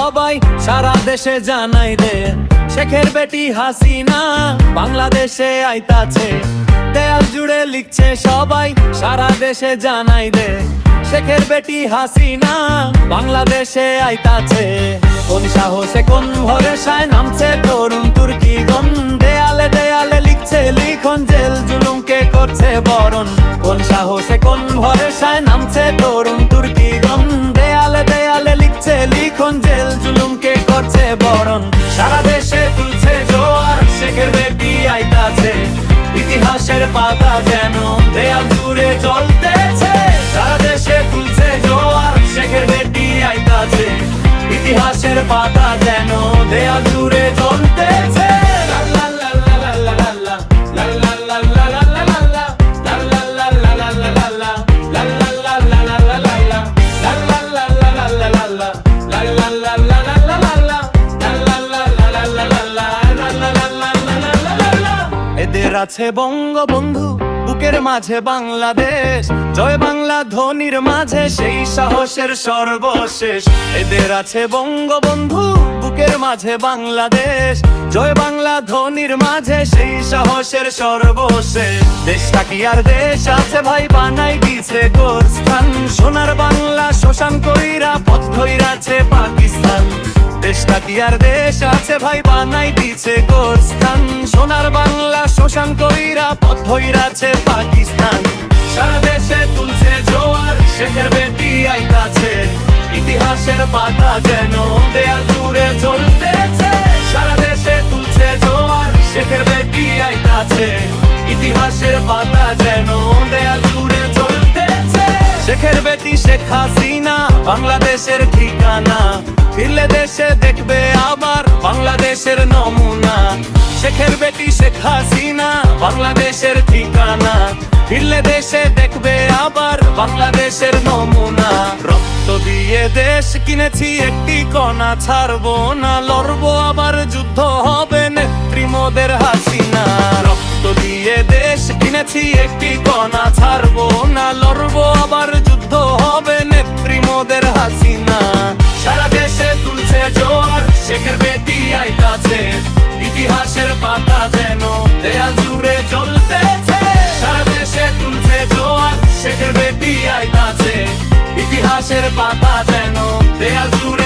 সবাই সারা দেশে জানাই রে, শেখের বেটি হাসিনা বাংলাদেশে আইতাছে। দেয়াল জুড়ে লিখছে সবাই সারা দেশে জানাই রে, শেখের বেটি হাসিনা বাংলাদেশে আইতাছে। কোন সাহসে কোন ভরসায় নামছে তরুণ তুর্কিগণ, দেয়ালে দেয়ালে লিখছে লিখন, জেল জুলুমকে করছে বরণ। কোন সাহসে কোন ভরসায় নামছে তরুণ তুর্কিগণ, দেয়ালে দেয়ালে লিখছে লিখন, জেল জুলুমকে করছে বরণ। সারা দেশে তুলছে জোয়ার, শেখের বেটি আইতাছে। ইতিহাসের পাতা যেন দেয়াল জুড়ে চলতেছে। সারা দেশে তুলছে জোয়ার, শেখের বেটি আইতাছে। ইতিহাসের পাতা যেন দেয়াল জুড়ে চলতেছে। এদের আছে বঙ্গবন্ধু, বুকের মাঝে বাংলাদেশ। জয় বাংলা ধ্বনির মাঝে সেই সাহসের সর্বশেষ। এদের আছে বঙ্গবন্ধু, বুকের মাঝে বাংলাদেশ। জয় বাংলা ধ্বনির মাঝে সেই সাহসের সর্বশেষ। দেশটা কি আর দেশ আছে ভাই, বানাই দিছে গোরস্থান। সোনার বাংলা শ্মশান কইরা পথ ধইরাছে পাকিস্তান। দেশটা কি আর দেশ আছে ভাই, বানাই দিছে গোরস্থান। সোনার বাংলা শ্মশান কইরা পথ ধইরাছে পাকিস্তান। সারা দেশে তুলছে জোয়ার, শেখের বেটি আইতাছে। ইতিহাসের পাতা যেন দেয়াল জুড়ে চলতেছে। সারা দেশে তুলছে জোয়ার, শেখের বেটি আইতাছে। ইতিহাসের পাতা যেন দেয়াল জুড়ে চলতেছে। শেখের বেটি শেখ হাসিনা বাংলাদেশের ঠিকানা। ফিরলে দেশে দেখবে আবার বাংলাদেশের নমুনা। শেখের বেটি শেখ হাসিনা বাংলাদেশের ঠিকানা। ফিরলে দেশে দেখবে আবার বাংলাদেশের নমুনা। রক্ত দিয়ে দেশ কিনেছি, একটি কণা ছাড়বো না। লড়বো আবার, যুদ্ধ হবে, নেত্রী মোদের হাসিনা। রক্ত দিয়ে দেশ কিনেছি, একটি কণা ছাড়বো না। লড়বো আবার, যুদ্ধ হবে, নেত্রী মোদের হাসিনা। সারা দেশে তুলছে জোয়ার, শেখের বেটি আইতাছে। ইতিহাসের পাতা যেন দেয়াল জুড়ে চলতেছে। সারা দেশে তুলছে জোয়ার, শেখের বেটি আইতাছে। ইতিহাসের পাতা যেন দেয়াল জুড়ে